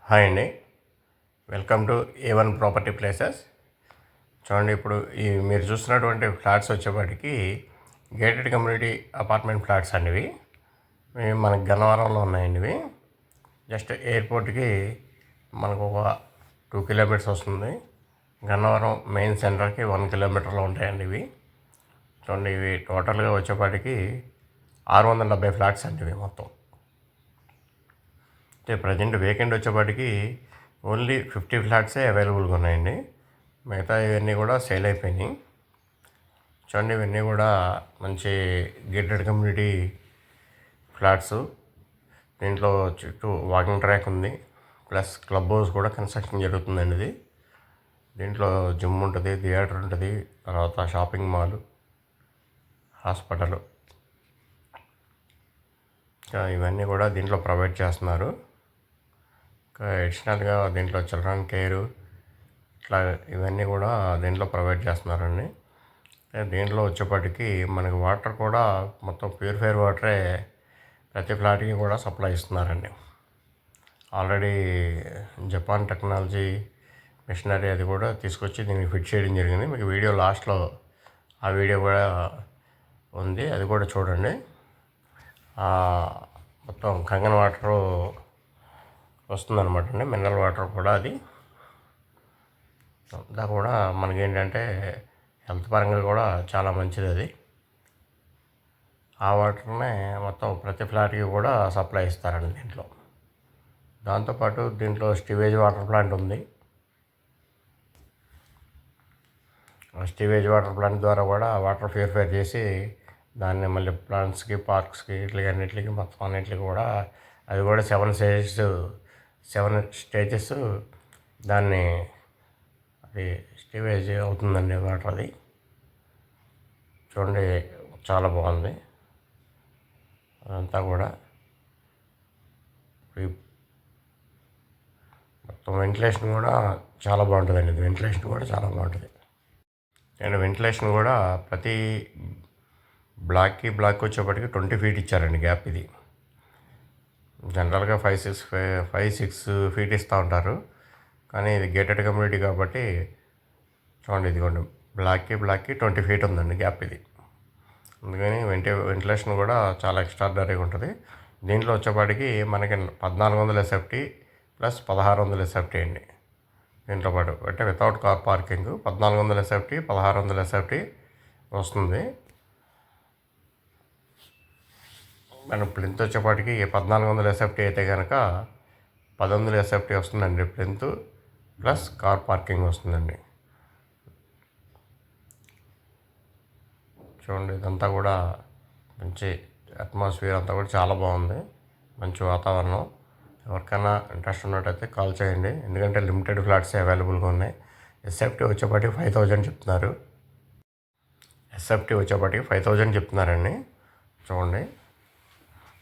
Hi అండి. Welcome to A1 property places. చూడండి, ఇప్పుడు మీరు చూస్తున్నటువంటి ఫ్లాట్స్ వచ్చేపాటికి గేటెడ్ కమ్యూనిటీ అపార్ట్మెంట్ ఫ్లాట్స్ అండి. ఇవి మనకి గన్నవరంలో ఉన్నాయండి. ఇవి జస్ట్ ఎయిర్పోర్ట్కి మనకు ఒక 2 కిలోమీటర్స్ వస్తుంది. గన్నవరం మెయిన్ సెంటర్కి 1 కిలోమీటర్లో ఉంటాయండి ఇవి. చూడండి, ఇవి టోటల్గా వచ్చేపాటికి 670 ఫ్లాట్స్ అండి ఇవి మొత్తం. ప్రజెంట్ వేకెంట్ వచ్చేపాటికి ఓన్లీ 50 ఫ్లాట్సే అవైలబుల్గా ఉన్నాయండి. మిగతా ఇవన్నీ కూడా సేల్ అయిపోయినాయి. చూడండి, ఇవన్నీ కూడా మంచి గేటెడ్ కమ్యూనిటీ ఫ్లాట్స్. దీంట్లో చుట్టూ వాకింగ్ ట్రాక్ ఉంది, ప్లస్ క్లబ్ హౌస్ కూడా కన్స్ట్రక్షన్ జరుగుతుందండి. ఇది దీంట్లో జిమ్ ఉంటుంది, థియేటర్ ఉంటుంది, తర్వాత షాపింగ్ మాల్, హాస్పిటల్, ఇవన్నీ కూడా దీంట్లో ప్రొవైడ్ చేస్తున్నారు. అడిషనల్గా దీంట్లో చిల్డ్రన్ కేరు ఇట్లా ఇవన్నీ కూడా దీంట్లో ప్రొవైడ్ చేస్తున్నారండి. దీంట్లో వచ్చేప్పటికి మనకి వాటర్ కూడా మొత్తం ప్యూరిఫైర్ వాటరే ప్రతి ఫ్లాట్కి కూడా సప్లై ఇస్తున్నారండి. ఆల్రెడీ జపాన్ టెక్నాలజీ మిషనరీ అది కూడా తీసుకొచ్చి దీనికి ఫిట్ చేయడం జరిగింది. మీకు వీడియో లాస్ట్లో ఆ వీడియో కూడా ఉంది, అది కూడా చూడండి. మొత్తం కంగన్ వాటరు వస్తుందన్నమాట అండి, మినరల్ వాటర్ కూడా. అది అంతా కూడా మనకేంటంటే హెల్త్ పరంగా కూడా చాలా మంచిది. అది ఆ వాటర్నే మొత్తం ప్రతి ఫ్లాట్కి కూడా సప్లై ఇస్తారండి దీంట్లో. దాంతోపాటు దీంట్లో స్టివేజ్ వాటర్ ప్లాంట్ ఉంది. స్టివేజ్ వాటర్ ప్లాంట్ ద్వారా కూడా వాటర్ ప్యూరిఫై చేసి దాన్ని మళ్ళీ ప్లాంట్స్కి, పార్క్స్కి, ఇట్లకి అన్నిటికి మొత్తం అన్నిటికి కూడా అది కూడా 7 స్టేజెస్ దాన్ని అది స్టివేజ్ అవుతుందండి వాటర్. అది చూడండి, చాలా బాగుంది అదంతా కూడా. మొత్తం వెంటిలేషన్ కూడా చాలా బాగుంటుందండి. ఇది వెంటిలేషన్ కూడా చాలా బాగుంటుంది. అండ్ వెంటిలేషన్ కూడా ప్రతి బ్లాక్ వచ్చేప్పటికి 20 ఫీట్ ఇచ్చారండి గ్యాప్. ఇది జనరల్గా 5-6 ఫీట్ ఇస్తూ ఉంటారు, కానీ ఇది గేటెడ్ కమ్యూనిటీ కాబట్టి చూడండి, ఇదిగోండి బ్లాక్కి 20 ఫీట్ ఉందండి గ్యాప్. ఇది అందుకని వెంటిలేషన్ కూడా చాలా ఎక్స్ట్రాడనరీగా ఉంటుంది. దీంట్లో వచ్చేపాటికి మనకి 1400 SFT ప్లస్ 1600 SFT అండి దీంట్లో పాటు. అంటే without car parking 1400 SFT 1600 SFT వస్తుంది. మన ప్లింత్ వచ్చేపాటికి 1400 SFT అయితే కనుక 1100 SFT వస్తుందండి ప్లింత్, ప్లస్ కార్ పార్కింగ్ వస్తుందండి. చూడండి, ఇదంతా కూడా మంచి అట్మాస్ఫియర్ అంతా కూడా చాలా బాగుంది, మంచి వాతావరణం. ఎవరికైనా ఇంట్రెస్ట్ ఉన్నట్టయితే కాల్ చేయండి, ఎందుకంటే లిమిటెడ్ ఫ్లాట్స్ అవైలబుల్గా ఉన్నాయి. SFT వచ్చేపాటికి 5000 చెప్తున్నారు. SFT వచ్చేపాటికి 5000 చెప్తున్నారండి. చూడండి,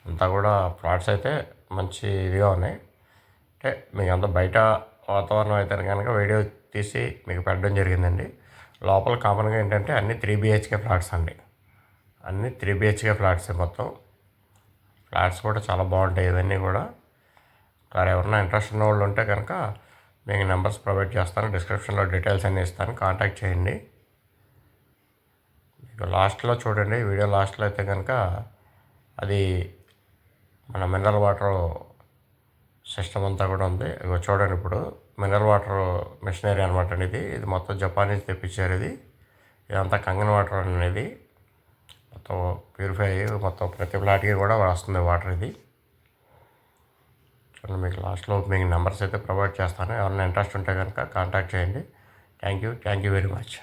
అంతా కూడా ఫ్లాట్స్ అయితే మంచి ఇదిగా ఉన్నాయి. అంటే మీకు అంత బయట వాతావరణం అయితే కనుక వీడియో తీసి మీకు పెట్టడం జరిగిందండి. లోపల కామన్గా ఏంటంటే అన్నీ 3 BHK ఫ్లాట్స్ అండి. అన్నీ 3 BHK ఫ్లాట్సే మొత్తం. ఫ్లాట్స్ కూడా చాలా బాగుంటాయి ఇవన్నీ కూడా. మరి ఎవరైనా ఇంట్రెస్ట్ ఉన్న వాళ్ళు ఉంటే కనుక మీకు నెంబర్స్ ప్రొవైడ్ చేస్తాను, డిస్క్రిప్షన్లో డీటెయిల్స్ అన్నీ ఇస్తాను, కాంటాక్ట్ చేయండి. మీకు లాస్ట్లో చూడండి, వీడియో లాస్ట్లో అయితే కనుక అది మన మినరల్ వాటర్ సిస్టమ్ అంతా కూడా ఉంది. ఇగో చూడండి, ఇప్పుడు మినరల్ వాటర్ మిషనరీ అనమాట అండి. ఇది మొత్తం జపాన్ నుంచి తెప్పించారు. ఇదంతా కంగన్ వాటర్ అనేది మొత్తం ప్యూరిఫై అయ్యి మొత్తం ప్రతి ఫ్లాట్కి కూడా వస్తుంది వాటర్. ఇది చూడండి, మీకు లాస్ట్లో మీకు నెంబర్స్ అయితే ప్రొవైడ్ చేస్తాను. ఎవరైనా ఇంట్రెస్ట్ ఉంటే కనుక కాంటాక్ట్ చేయండి. Thank you very much.